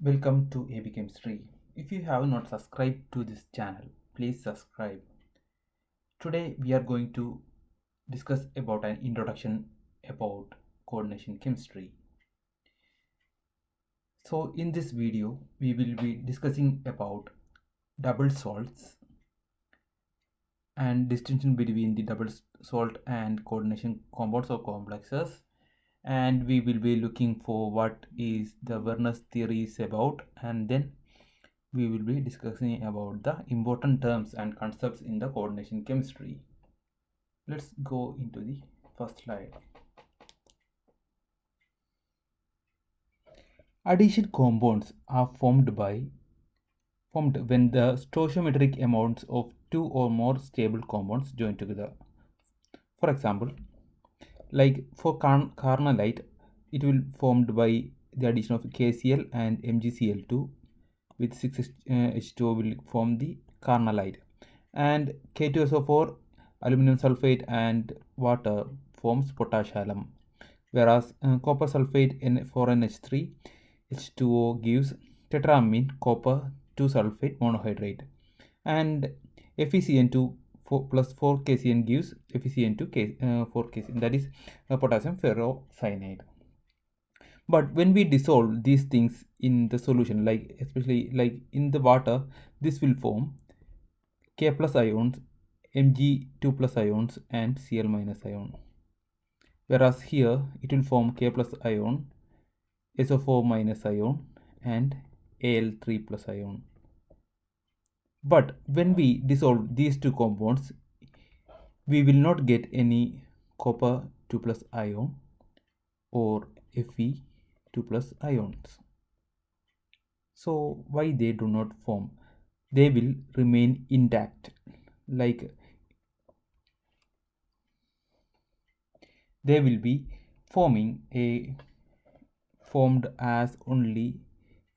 Welcome to AB Chemistry. If you have not subscribed to this channel, please subscribe. Today we are going to discuss about an introduction about coordination chemistry. So in this video, we will be discussing about double salts and distinction between the double salt and coordination compounds or complexes, and we will be looking for what is the Werner's theory is about, and then we will be discussing about the important terms and concepts in the coordination chemistry. Let's go into the first slide. Addition compounds are formed when the stoichiometric amounts of two or more stable compounds join together. For example, like for carnallite, it will formed by the addition of KCl and MgCl2 with 6H2O will form the carnallite, and K2SO4, aluminum sulfate and water forms potash alum, whereas copper sulfate N4NH3 H2O gives tetramine copper 2 sulfate monohydrate, and FeCN2 plus 4KCN gives FeCN2 4KCN, that is potassium ferrocyanide. But when we dissolve these things in the solution, like especially like in the water, this will form K plus ions, Mg2 plus ions and Cl minus ion, whereas here it will form K plus ion, SO4 minus ion and Al3 plus ion. But when we dissolve these two compounds, we will not get any copper 2 plus ion or Fe2 plus ions. So why they do not form? They will remain intact, like they will be formed as only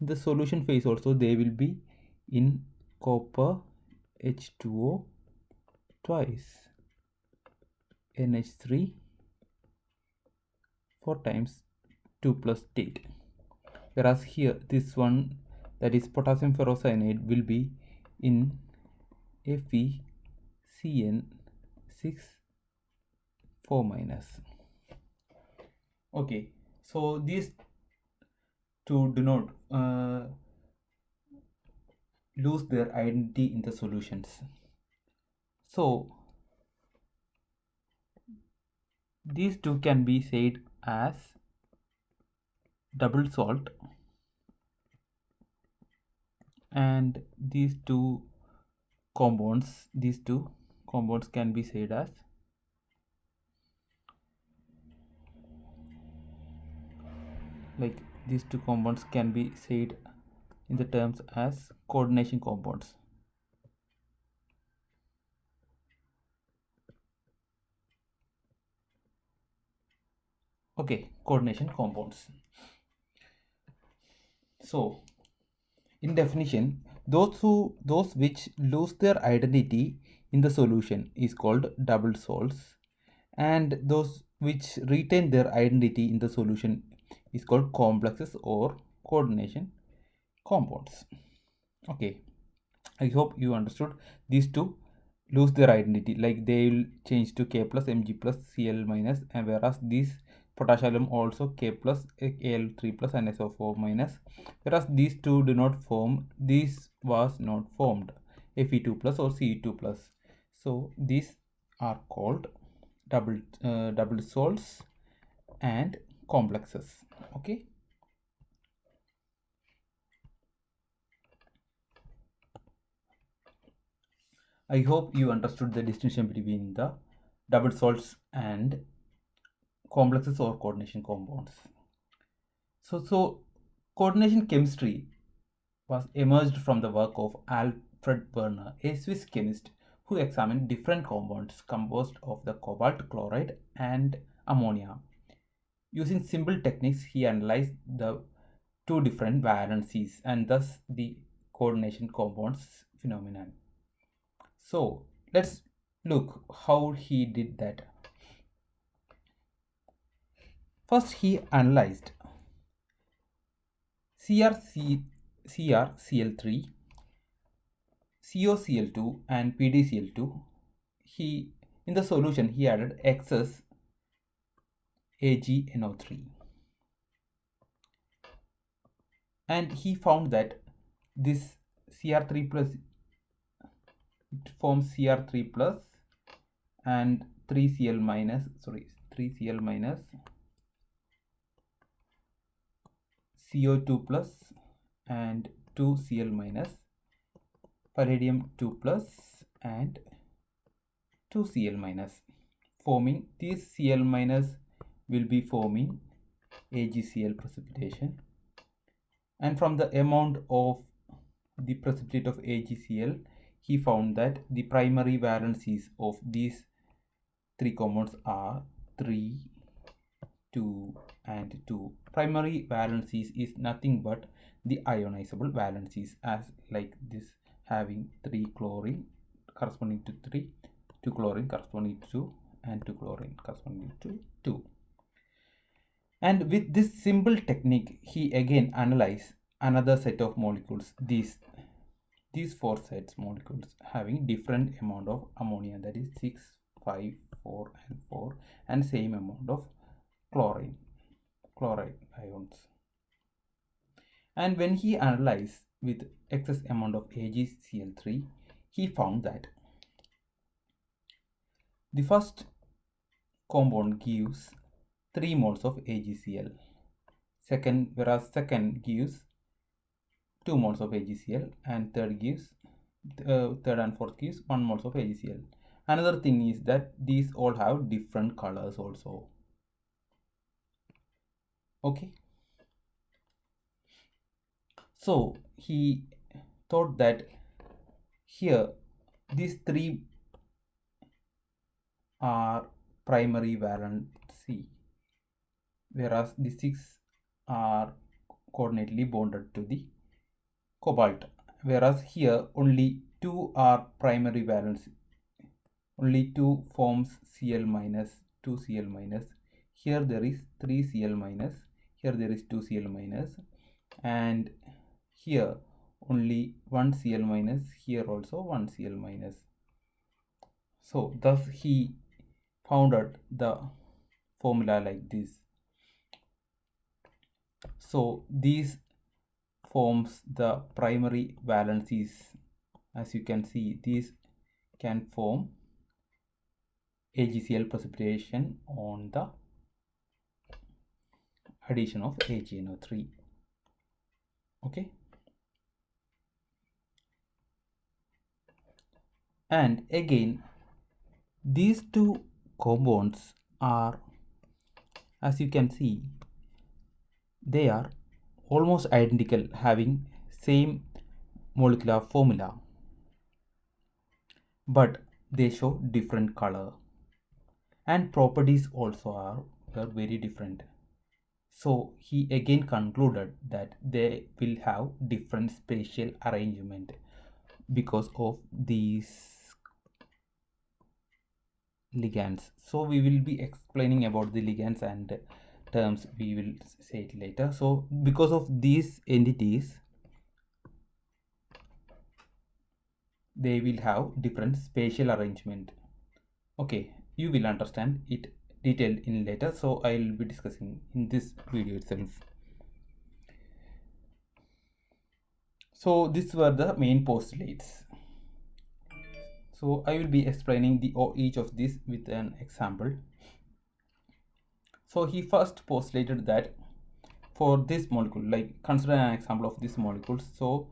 in the solution phase. Also they will be in copper H2O twice, NH3 4 times 2 plus state, whereas here this one, that is potassium ferrocyanide, will be in FeCN6 4 minus. Okay, so these two do not lose their identity in the solutions. So these two can be said as double salt, and these two compounds can be said as these two compounds can be said in the terms as coordination compounds. Okay, coordination compounds. So in definition, those which lose their identity in the solution is called double salts, and those which retain their identity in the solution is called complexes or coordination compounds. Okay, I hope you understood. These two lose their identity, like they will change to K plus Mg plus Cl minus, and whereas these potassium also K plus Al3 plus and SO4 minus, whereas these two do not form, this was not formed, Fe2 plus or Ce2 plus. So these are called double salts and complexes. Okay, I hope you understood the distinction between the double salts and complexes or coordination compounds. So coordination chemistry was emerged from the work of Alfred Werner, a Swiss chemist who examined different compounds composed of the cobalt chloride and ammonia. Using simple techniques, he analyzed the two different valencies and thus the coordination compounds phenomenon. So let's look how he did that. First, he analyzed CrC CrCl3, CoCl2 and PdCl2. In the solution he added excess AgNO3, and he found that this Cr3 plus, it forms Cr3 plus and 3Cl minus, 3Cl minus, CO2 plus and 2Cl minus, palladium 2 plus and 2Cl minus, forming this Cl minus will be forming AgCl precipitation. And from the amount of the precipitate of AgCl, he found that the primary valencies of these three compounds are 3, 2 and 2. Primary valencies is nothing but the ionizable valencies, as like this, having 3 chlorine corresponding to 3, 2 chlorine corresponding to 2 and 2 chlorine corresponding to 2. And with this simple technique, he again analyzed another set of molecules, these 4 sets molecules having different amount of ammonia, that is 6, 5, 4 and 4, and same amount of chloride ions. And when he analyzed with excess amount of AgCl3, he found that the first compound gives 3 moles of AgCl, whereas second gives 2 moles of AgCl, and third and fourth gives 1 moles of AgCl. Another thing is that these all have different colors also. Okay, so he thought that here these 3 are primary valency, whereas the 6 are coordinately bonded to the cobalt, whereas here only 2 are primary valency, only 2 forms Cl minus, 2 Cl minus. Here there is 3 Cl minus, here there is 2 Cl minus, and here only 1 Cl minus, here also 1 Cl minus. So thus he founded the formula like this. So these forms the primary valencies. As you can see, these can form AgCl precipitation on the addition of AgNO3. Okay, and again these 2 compounds are, as you can see, they are almost identical, having same molecular formula, but they show different color, and properties also are very different. So he again concluded that they will have different spatial arrangement because of these ligands. So we will be explaining about the ligands and terms, we will say it later. So because of these entities, they will have different spatial arrangement. Okay, you will understand it detailed in later, so I will be discussing in this video itself. So these were the main postulates. So I will be explaining each of these with an example. So he first postulated that for this molecule, like consider an example of this molecule. So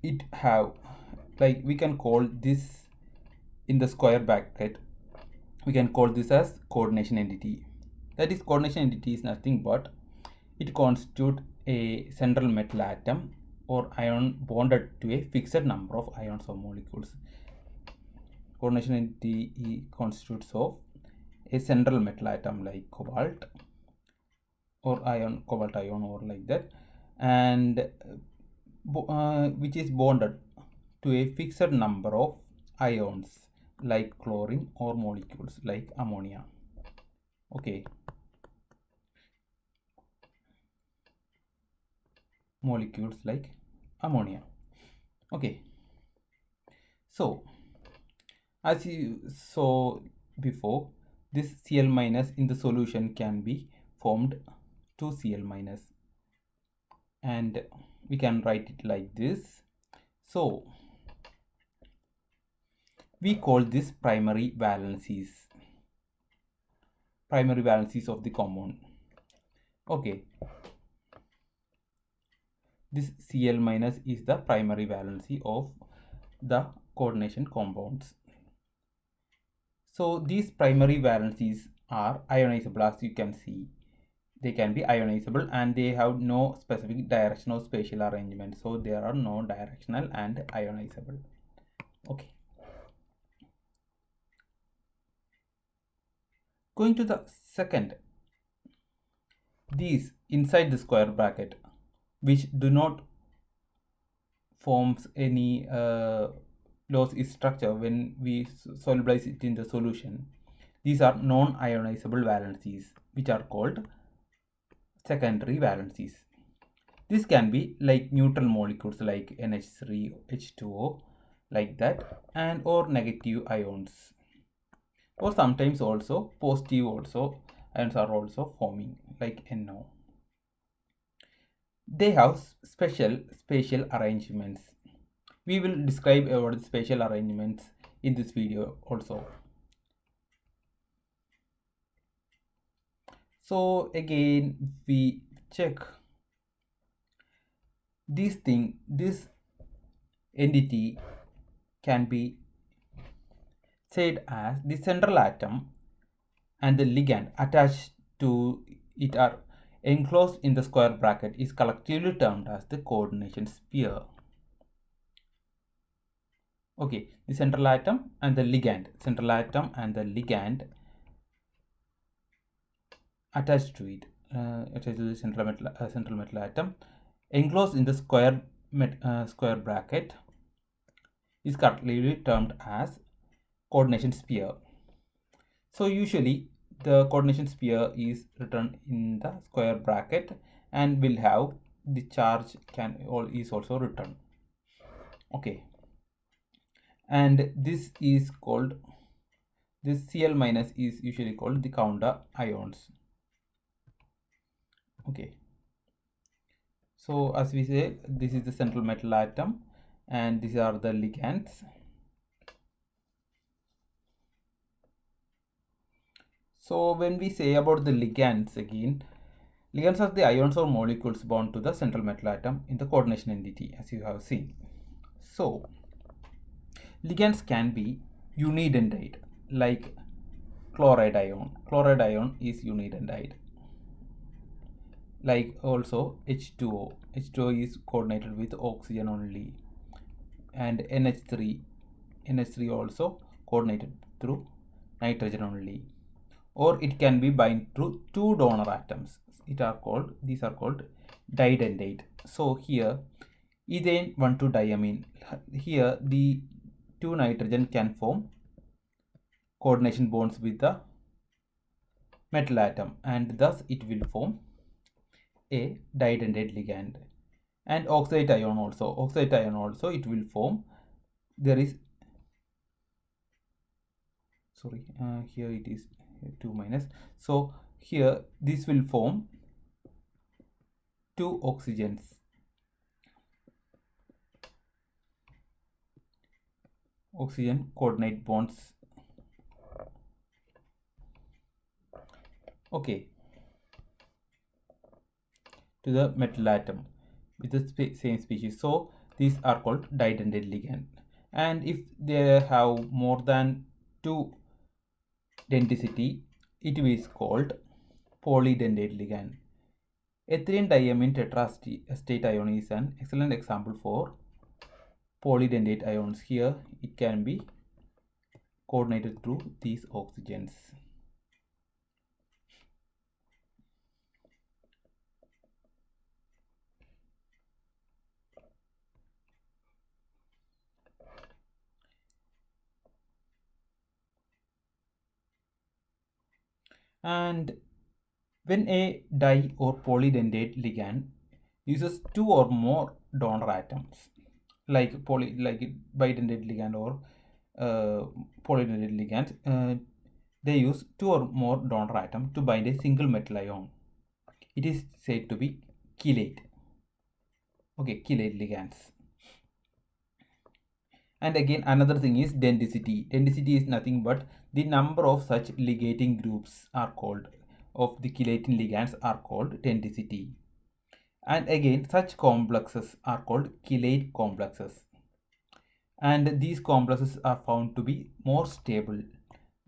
it have, like we can call this in the square bracket, we can call this as coordination entity. That is, coordination entity is nothing but it constitutes a central metal atom or ion bonded to a fixed number of ions or molecules. Coordination entity constitutes of a central metal atom like cobalt or cobalt ion or like that, and which is bonded to a fixed number of ions like chlorine or molecules like ammonia. Okay, molecules like ammonia. Okay, so as you saw before, this Cl minus in the solution can be formed to Cl minus, and we can write it like this. So we call this primary valencies of the compound. Okay, this Cl minus is the primary valency of the coordination compounds. So these primary valencies are ionizable, as you can see. They can be ionizable and they have no specific direction or spatial arrangement. So there are no directional and ionizable. Okay. Going to the second, these inside the square bracket, which do not forms any loss structure when we solubilize it in the solution. These are non-ionizable valencies, which are called secondary valencies. This can be like neutral molecules like NH3, H2O, like that, and or negative ions, or sometimes also positive also ions are also forming like NO. They have special spatial arrangements. We will describe about the spatial arrangements in this video also. So again we check this entity can be said as the central atom and the ligand attached to it are enclosed in the square bracket is collectively termed as the coordination sphere. Okay, the central atom and the ligand attached to it, attached to the central metal atom enclosed in the square bracket is collectively termed as coordination sphere. So usually the coordination sphere is written in the square bracket and will have the charge is also written. Okay, and this Cl minus is usually called the counter ions. Okay, so as we say, this is the central metal atom and these are the ligands. So when we say about the ligands again, ligands are the ions or molecules bound to the central metal atom in the coordination entity, as you have seen. So ligands can be unidentite, like chloride ion. Chloride ion is unidentite. Like also H2O. H2O is coordinated with oxygen only. And NH3 also coordinated through nitrogen only. Or it can be bind to two donor atoms. These are called didentate. So here ethane 1,2-diamine. Here the two nitrogen can form coordination bonds with the metal atom and thus it will form a didentate ligand. And oxide ion also it will form, there is here it is 2 minus, so here this will form two oxygen coordinate bonds. Okay, to the metal atom with the same species. So these are called didentate ligand, and if they have more than two denticity, it is called polydentate ligand. Ethylene diamine tetrastate ion is an excellent example for polydentate ions. Here it can be coordinated through these oxygens. And when a di or polydentate ligand uses two or more donor atoms, like bidentate ligand or polydentate ligands. They use 2 or more donor atoms to bind a single metal ion. It is said to be chelate. Okay, chelate ligands. And again, another thing is density. Density is nothing but the number of such ligating groups are called, of the chelating ligands are called density. And again, such complexes are called chelate complexes. And these complexes are found to be more stable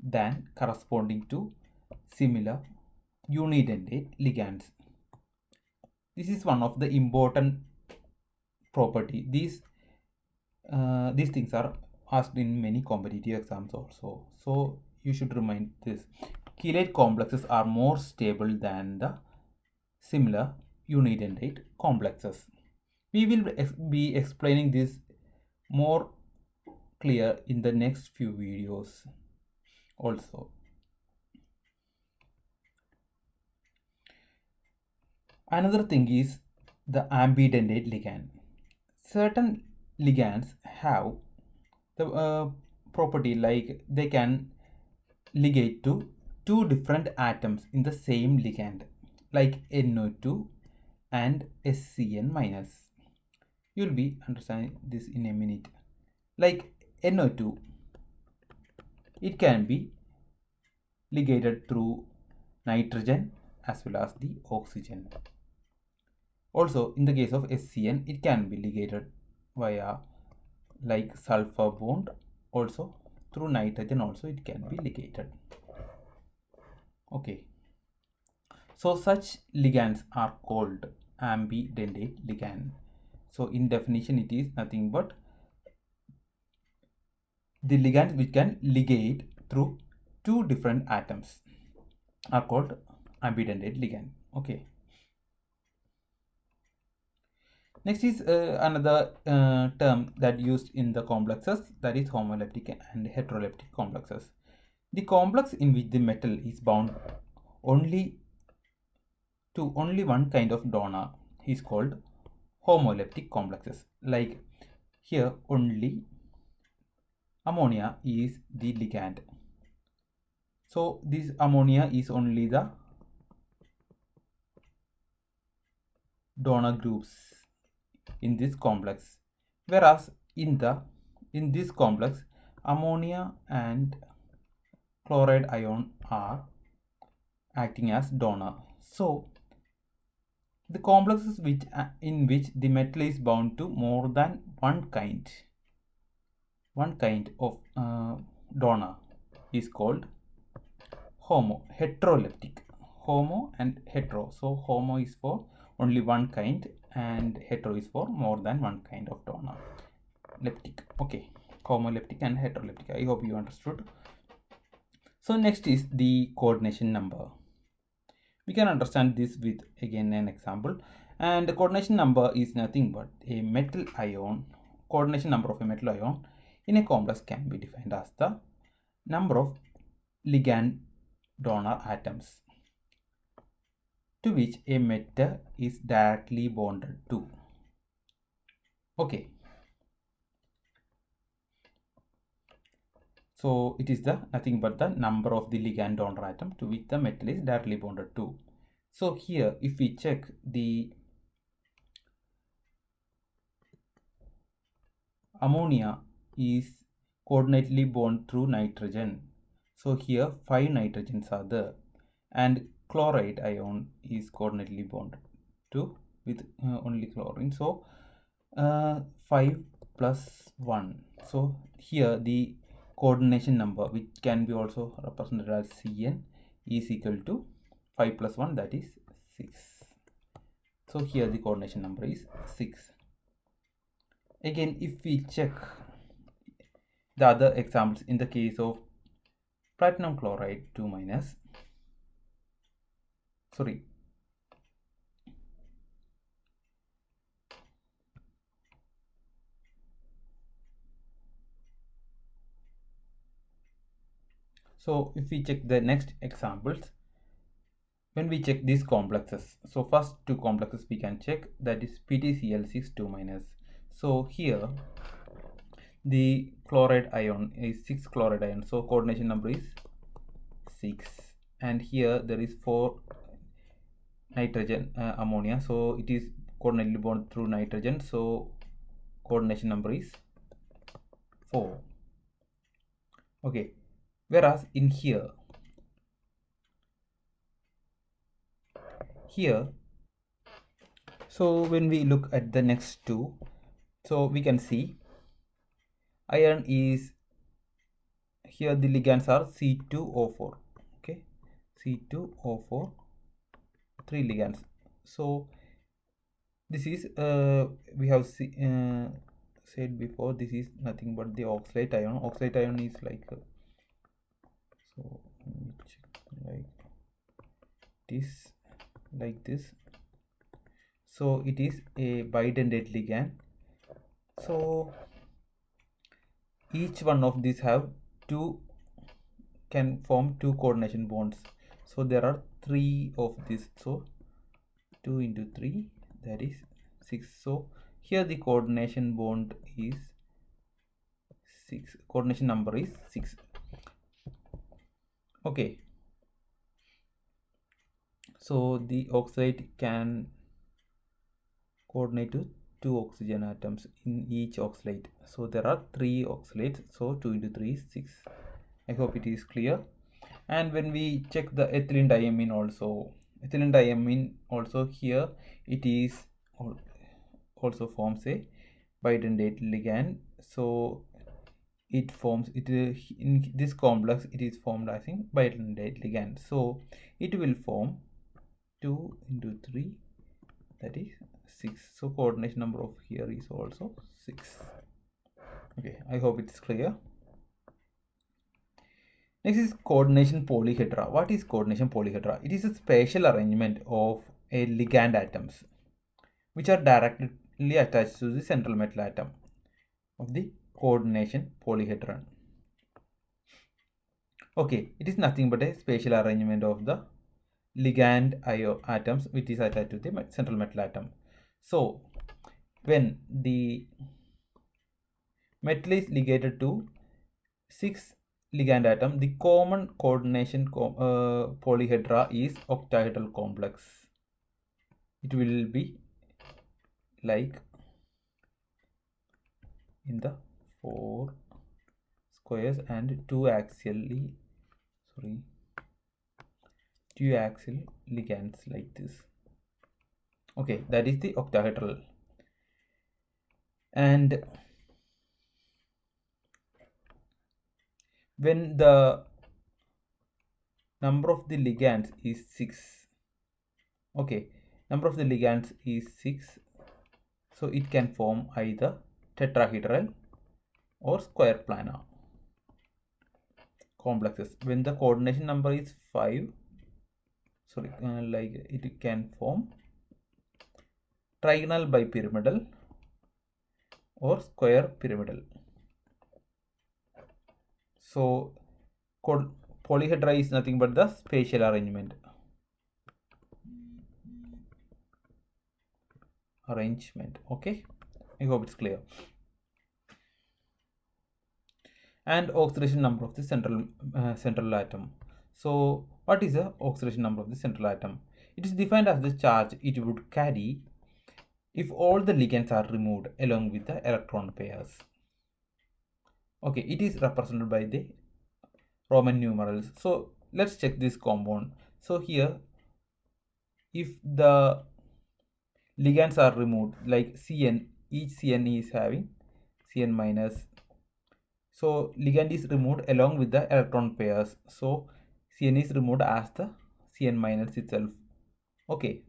than corresponding to similar unidentate ligands. This is one of the important property. These things are asked in many competitive exams also. So you should remind this. Chelate complexes are more stable than the similar unidentate complexes. We will be explaining this more clear in the next few videos also. Another thing is the ambidentate ligand. Certain ligands have the property like they can ligate to two different atoms in the same ligand, like NO2 and SCN minus. You'll be understanding this in a minute. Like NO2, it can be ligated through nitrogen as well as the oxygen. Also, in the case of SCN, it can be ligated via like sulfur bond. Also, through nitrogen also it can be ligated. Okay. So such ligands are called ambidentate ligand. So in definition, it is nothing but the ligands which can ligate through two different atoms are called ambidentate ligand. Okay. Next is another term that used in the complexes, that is homoleptic and heteroleptic complexes. The complex in which the metal is bound only to only one kind of donor is called homoleptic complexes. Like here, only ammonia is the ligand. So this ammonia is only the donor groups in this complex, whereas in this complex, ammonia and chloride ion are acting as donor. So the complexes in which the metal is bound to more than one kind of donor is called heteroleptic. Homo and hetero. So homo is for only one kind and hetero is for more than one kind of donor. Leptic. Okay. Homoleptic and heteroleptic. I hope you understood. So next is the coordination number. We can understand this with again an example. And the coordination number is nothing but a metal ion. Coordination number of a metal ion in a complex can be defined as the number of ligand donor atoms to which a metal is directly bonded to. Okay. So it is the nothing but the number of the ligand donor atom to which the metal is directly bonded to. So here, if we check the ammonia is coordinately bonded through nitrogen. So here 5 nitrogens are there, and chloride ion is coordinately bonded to with only chlorine. So 5 plus 1. So here the coordination number, which can be also represented as Cn, is equal to 5 plus 1, that is 6. So here the coordination number is 6. Again, if we check the other examples, in the case of platinum chloride 2 minus, sorry, so if we check the next examples, when we check these complexes, so first two complexes we can check, that is PtCl6 2 minus. So here the chloride ion is 6 chloride ion, so coordination number is 6, and here there is 4 nitrogen ammonia, so it is coordinately bonded through nitrogen, so coordination number is 4. Okay, whereas in here so when we look at the next two, so we can see iron is here, the ligands are C2O4. Okay, C2O4, 3 ligands. So this is we have said before, this is nothing but the oxalate ion. Oxalate ion is like so let me check, like this. So it is a bidentate ligand. So each one of these can form 2 coordination bonds. So there are 3 of this. So 2 into 3, that is 6. So here the coordination bond is 6. Coordination number is 6. Okay. So the oxide can coordinate to 2 oxygen atoms in each oxalate. So there are 3 oxalates. So 2 into 3 is 6. I hope it is clear. And when we check the ethylene diamine also, here it is also forms a bidentate ligand. So it forms in this complex, it is formed as in bidentate ligand. So it will form 2 into 3, that is 6. So coordination number of here is also 6. Okay, I hope it's clear. Next is coordination polyhedra. What is coordination polyhedra? It is a spatial arrangement of a ligand atoms which are directly attached to the central metal atom of the coordination polyhedron. Okay, it is nothing but a spatial arrangement of the ligand atoms which is attached to the central metal atom. So when the metal is ligated to 6 ligand atom, the common coordination polyhedra is octahedral complex. It will be like in the 4 squares and 2 axial ligands like this. Okay, that is the octahedral. And when the number of the ligands is 6, okay, number of the ligands is 6, so it can form either tetrahedral or square planar complexes. When the coordination number is 5, like it can form trigonal bipyramidal or square pyramidal. So polyhedra is nothing but the spatial arrangement. Okay, I hope it's clear. And oxidation number of the central atom. So what is the oxidation number of the central atom? It is defined as the charge it would carry if all the ligands are removed along with the electron pairs. Okay, it is represented by the Roman numerals. So let's check this compound. So here, if the ligands are removed, like Cn, each Cn is having Cn minus. So ligand is removed along with the electron pairs. So Cn is removed as the Cn minus itself. Okay.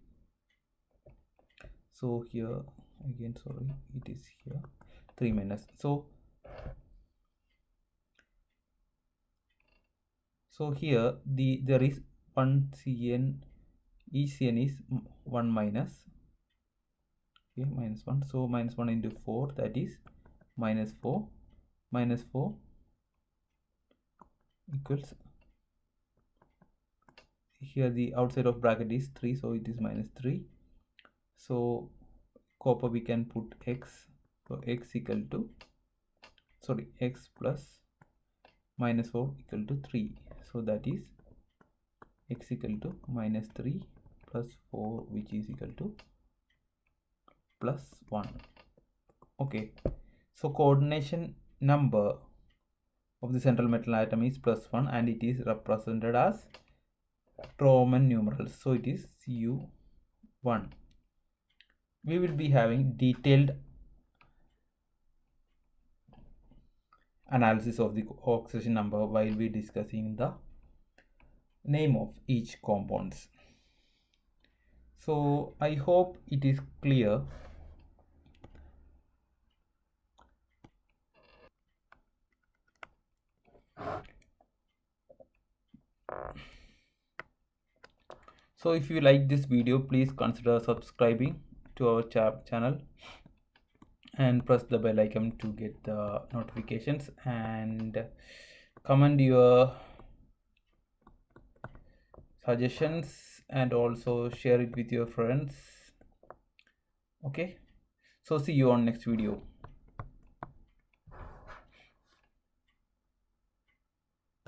So here again, sorry, it is here 3 minus. So here there is 1 Cn, each Cn is 1 minus, okay, minus 1. So minus 1 into 4, that is minus 4. Minus 4 equals here the outside of bracket is 3, so it is minus 3. So copper we can put x, so x equal to, sorry, x plus minus 4 equal to 3, so that is x equal to minus 3 plus 4, which is equal to plus 1. Okay, so coordination number of the central metal atom is plus 1, and it is represented as Roman numerals, so it is Cu1. We will be having detailed analysis of the oxidation number while we discussing the name of each compounds. So I hope it is clear. So if you like this video, please consider subscribing to our channel and press the bell icon to get the notifications, and comment your suggestions and also share it with your friends. Okay, so see you on next video.